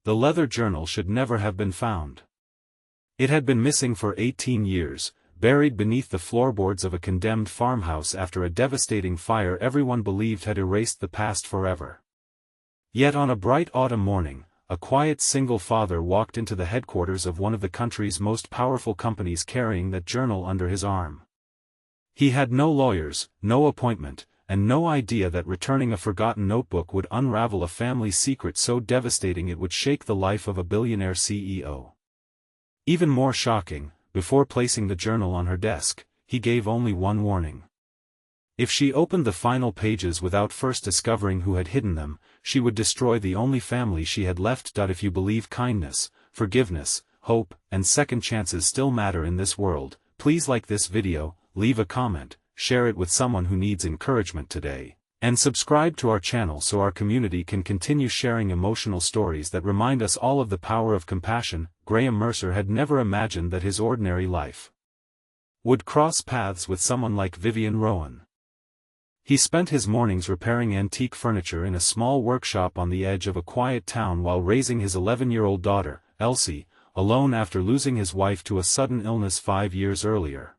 The leather journal should never have been found. It had been missing for 18 years, buried beneath the floorboards of a condemned farmhouse after a devastating fire everyone believed had erased the past forever. Yet on a bright autumn morning, a quiet single father walked into the headquarters of one of the country's most powerful companies carrying that journal under his arm. He had no lawyers, no appointment, and no idea that returning a forgotten notebook would unravel a family secret so devastating it would shake the life of a billionaire CEO. Even more shocking, before placing the journal on her desk, he gave only one warning. If she opened the final pages without first discovering who had hidden them, she would destroy the only family she had left. If you believe kindness, forgiveness, hope, and second chances still matter in this world, please like this video, leave a comment, share it with someone who needs encouragement today, and subscribe to our channel so our community can continue sharing emotional stories that remind us all of the power of compassion. Graham Mercer had never imagined that his ordinary life would cross paths with someone like Vivian Rowan. He spent his mornings repairing antique furniture in a small workshop on the edge of a quiet town while raising his 11-year-old daughter, Elsie, alone after losing his wife to a sudden illness 5 years earlier.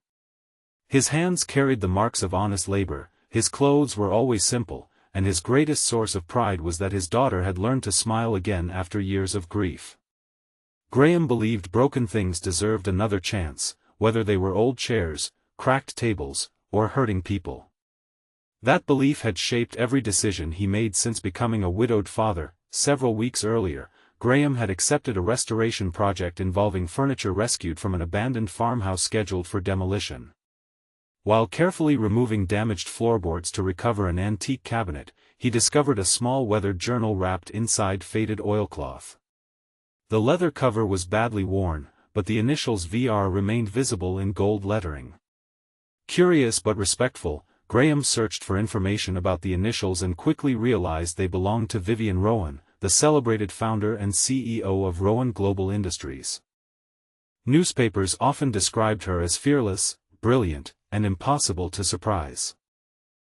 His hands carried the marks of honest labor, his clothes were always simple, and his greatest source of pride was that his daughter had learned to smile again after years of grief. Graham believed broken things deserved another chance, whether they were old chairs, cracked tables, or hurting people. That belief had shaped every decision he made since becoming a widowed father. Several weeks earlier, Graham had accepted a restoration project involving furniture rescued from an abandoned farmhouse scheduled for demolition. While carefully removing damaged floorboards to recover an antique cabinet, he discovered a small weathered journal wrapped inside faded oilcloth. The leather cover was badly worn, but the initials VR remained visible in gold lettering. Curious but respectful, Graham searched for information about the initials and quickly realized they belonged to Vivian Rowan, the celebrated founder and CEO of Rowan Global Industries. Newspapers often described her as fearless, brilliant, and impossible to surprise.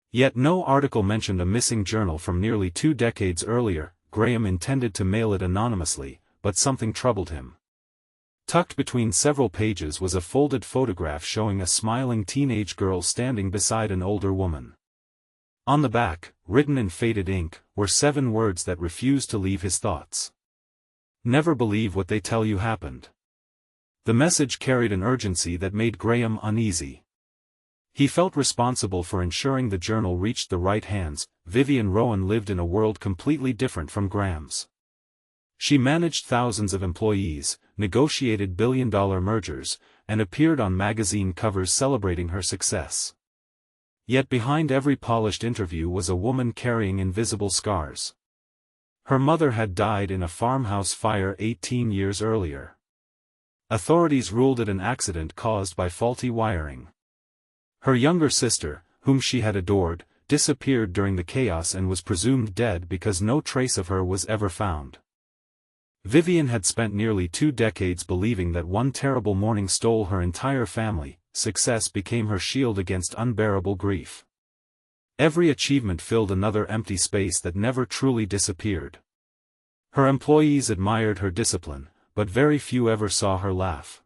Yet no article mentioned a missing journal from nearly 2 decades earlier. Graham intended to mail it anonymously, but something troubled him. Tucked between several pages was a folded photograph showing a smiling teenage girl standing beside an older woman. On the back, written in faded ink, were 7 words that refused to leave his thoughts. Never believe what they tell you happened. The message carried an urgency that made Graham uneasy. He felt responsible for ensuring the journal reached the right hands. Vivian Rowan lived in a world completely different from Graham's. She managed thousands of employees, negotiated billion-dollar mergers, and appeared on magazine covers celebrating her success. Yet behind every polished interview was a woman carrying invisible scars. Her mother had died in a farmhouse fire 18 years earlier. Authorities ruled it an accident caused by faulty wiring. Her younger sister, whom she had adored, disappeared during the chaos and was presumed dead because no trace of her was ever found. Vivian had spent nearly 2 decades believing that one terrible morning stole her entire family. Success became her shield against unbearable grief. Every achievement filled another empty space that never truly disappeared. Her employees admired her discipline, but very few ever saw her laugh.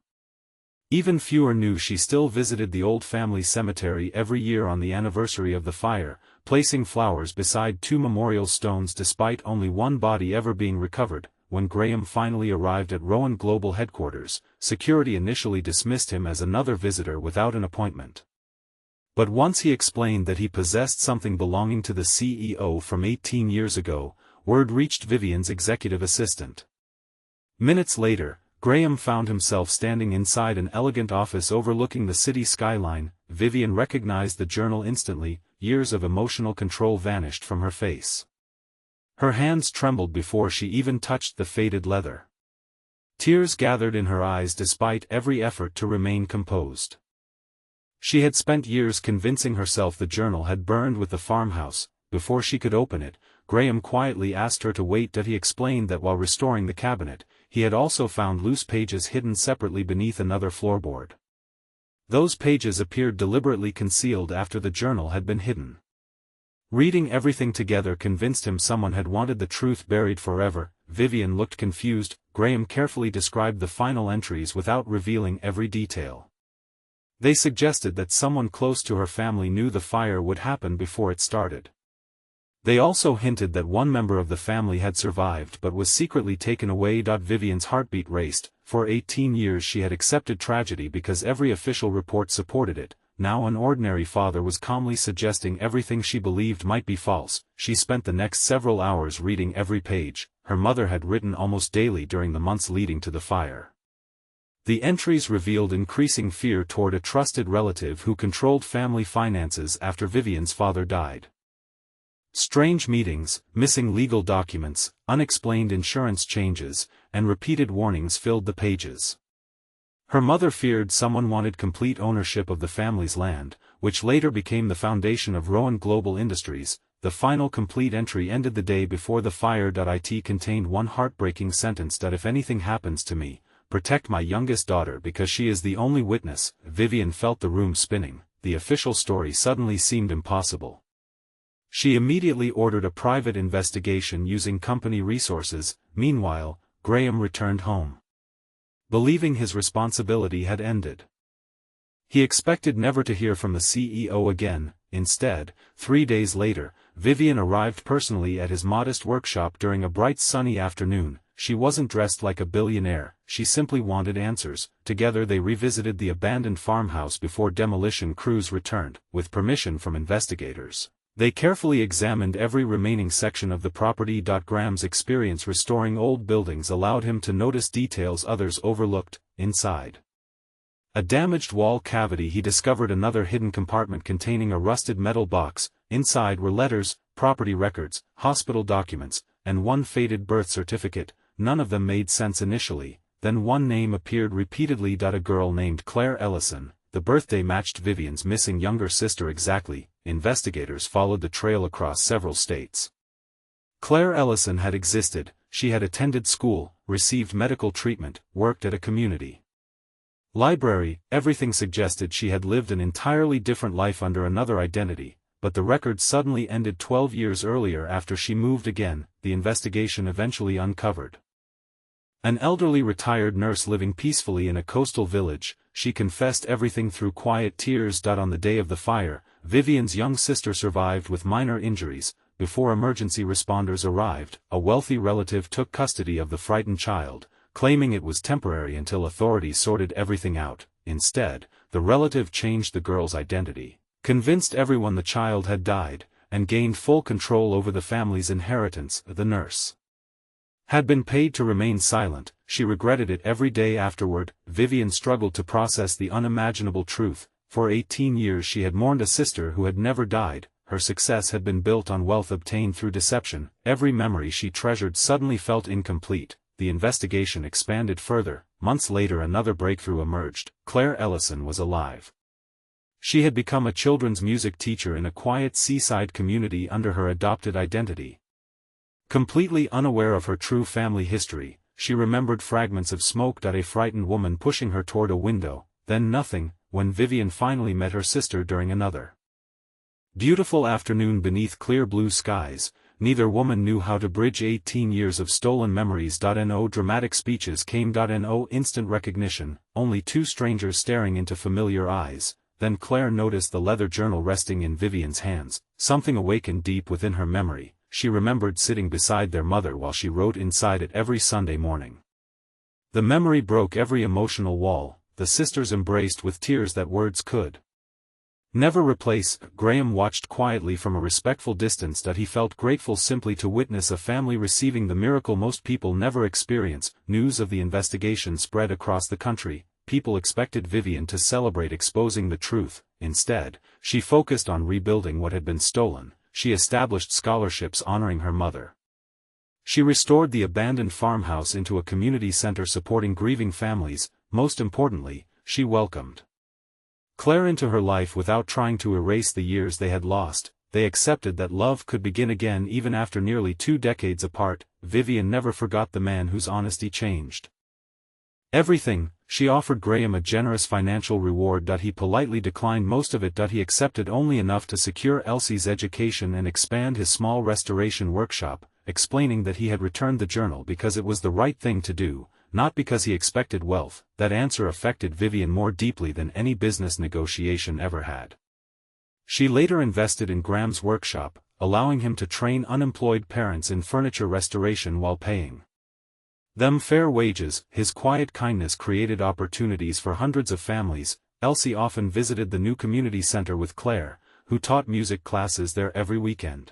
Even fewer knew she still visited the old family cemetery every year on the anniversary of the fire, placing flowers beside 2 memorial stones despite only one body ever being recovered. When Graham finally arrived at Rowan Global headquarters, security initially dismissed him as another visitor without an appointment. But once he explained that he possessed something belonging to the CEO from 18 years ago, word reached Vivian's executive assistant. Minutes later, Graham found himself standing inside an elegant office overlooking the city skyline. Vivian recognized the journal instantly. Years of emotional control vanished from her face. Her hands trembled before she even touched the faded leather. Tears gathered in her eyes despite every effort to remain composed. She had spent years convincing herself the journal had burned with the farmhouse. Before she could open it, Graham quietly asked her to wait. He explained that while restoring the cabinet, he had also found loose pages hidden separately beneath another floorboard. Those pages appeared deliberately concealed after the journal had been hidden. Reading everything together convinced him someone had wanted the truth buried forever. Vivian looked confused. Graham carefully described the final entries without revealing every detail. They suggested that someone close to her family knew the fire would happen before it started. They also hinted that one member of the family had survived but was secretly taken away. Vivian's heartbeat raced. For 18 years she had accepted tragedy because every official report supported it. Now an ordinary father was calmly suggesting everything she believed might be false. She spent the next several hours reading every page her mother had written almost daily during the months leading to the fire. The entries revealed increasing fear toward a trusted relative who controlled family finances after Vivian's father died. Strange meetings, missing legal documents, unexplained insurance changes, and repeated warnings filled the pages. Her mother feared someone wanted complete ownership of the family's land, which later became the foundation of Rowan Global Industries. The final complete entry ended the day before the fire. It contained one heartbreaking sentence: that if anything happens to me, protect my youngest daughter because she is the only witness. Vivian felt the room spinning. The official story suddenly seemed impossible. She immediately ordered a private investigation using company resources. Meanwhile, Graham returned home, believing his responsibility had ended. He expected never to hear from the CEO again. Instead, 3 days later, Vivian arrived personally at his modest workshop during a bright sunny afternoon. She wasn't dressed like a billionaire, she simply wanted answers. Together they revisited the abandoned farmhouse before demolition crews returned. With permission from investigators, they carefully examined every remaining section of the property. Graham's experience restoring old buildings allowed him to notice details others overlooked. Inside a damaged wall cavity he discovered another hidden compartment containing a rusted metal box. Inside were letters, property records, hospital documents, and one faded birth certificate. None of them made sense initially. Then one name appeared repeatedly. A girl named Claire Ellison. The birthday matched Vivian's missing younger sister exactly. Investigators followed the trail across several states. Claire Ellison had existed. She had attended school, received medical treatment, worked at a community library. Everything suggested she had lived an entirely different life under another identity, but the record suddenly ended 12 years earlier after she moved again. The investigation eventually uncovered an elderly retired nurse living peacefully in a coastal village. She confessed everything through quiet tears. On the day of the fire, Vivian's young sister survived with minor injuries. Before emergency responders arrived, a wealthy relative took custody of the frightened child, claiming it was temporary until authorities sorted everything out. Instead, the relative changed the girl's identity, convinced everyone the child had died, and gained full control over the family's inheritance. The nurse had been paid to remain silent. She regretted it every day afterward. Vivian struggled to process the unimaginable truth. For 18 years she had mourned a sister who had never died. Her success had been built on wealth obtained through deception. Every memory she treasured suddenly felt incomplete. The investigation expanded further. Months later another breakthrough emerged. Claire Ellison was alive. She had become a children's music teacher in a quiet seaside community under her adopted identity. Completely unaware of her true family history, she remembered fragments of smoke. A frightened woman pushing her toward a window, then nothing. When Vivian finally met her sister during another beautiful afternoon beneath clear blue skies, neither woman knew how to bridge 18 years of stolen memories. No dramatic speeches came. No instant recognition, only two strangers staring into familiar eyes. Then Claire noticed the leather journal resting in Vivian's hands. Something awakened deep within her memory. She remembered sitting beside their mother while she wrote inside it every Sunday morning. The memory broke every emotional wall. The sisters embraced with tears that words could never replace. Graham watched quietly from a respectful distance. He felt grateful simply to witness a family receiving the miracle most people never experience. News of the investigation spread across the country. People expected Vivian to celebrate exposing the truth. Instead, she focused on rebuilding what had been stolen. She established scholarships honoring her mother. She restored the abandoned farmhouse into a community center supporting grieving families. Most importantly, she welcomed Claire into her life without trying to erase the years they had lost. They accepted that love could begin again even after nearly 2 decades apart. Vivian never forgot the man whose honesty changed Everything. She offered Graham a generous financial reward. He politely declined most of it. He accepted only enough to secure Elsie's education and expand his small restoration workshop, explaining that he had returned the journal because it was the right thing to do, not because he expected wealth. That answer affected Vivian more deeply than any business negotiation ever had. She later invested in Graham's workshop, allowing him to train unemployed parents in furniture restoration while paying them fair wages. His quiet kindness created opportunities for hundreds of families. Elsie often visited the new community center with Claire, who taught music classes there every weekend.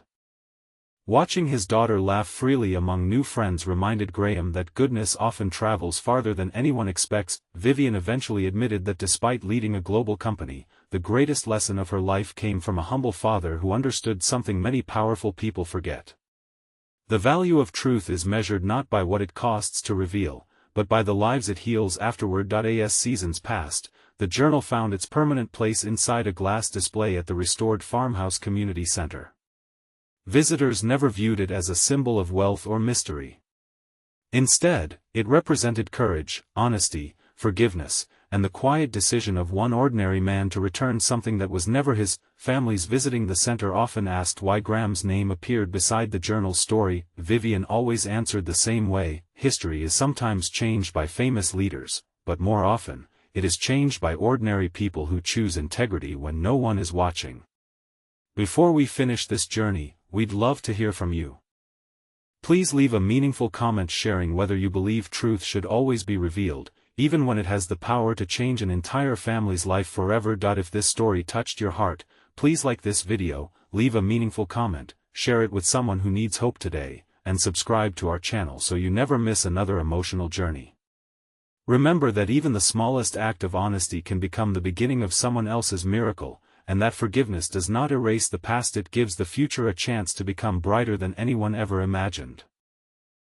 Watching his daughter laugh freely among new friends reminded Graham that goodness often travels farther than anyone expects. Vivian eventually admitted that despite leading a global company, the greatest lesson of her life came from a humble father who understood something many powerful people forget. The value of truth is measured not by what it costs to reveal, but by the lives it heals afterward. As seasons passed, the journal found its permanent place inside a glass display at the restored farmhouse community center. Visitors never viewed it as a symbol of wealth or mystery. Instead, it represented courage, honesty, forgiveness, and the quiet decision of one ordinary man to return something that was never his. Families visiting the center often asked why Graham's name appeared beside the journal's story. Vivian always answered the same way: history is sometimes changed by famous leaders, but more often, it is changed by ordinary people who choose integrity when no one is watching. Before we finish this journey, we'd love to hear from you. Please leave a meaningful comment sharing whether you believe truth should always be revealed, even when it has the power to change an entire family's life forever. If this story touched your heart, please like this video, leave a meaningful comment, share it with someone who needs hope today, and subscribe to our channel so you never miss another emotional journey. Remember that even the smallest act of honesty can become the beginning of someone else's miracle, and that forgiveness does not erase the past, it gives the future a chance to become brighter than anyone ever imagined.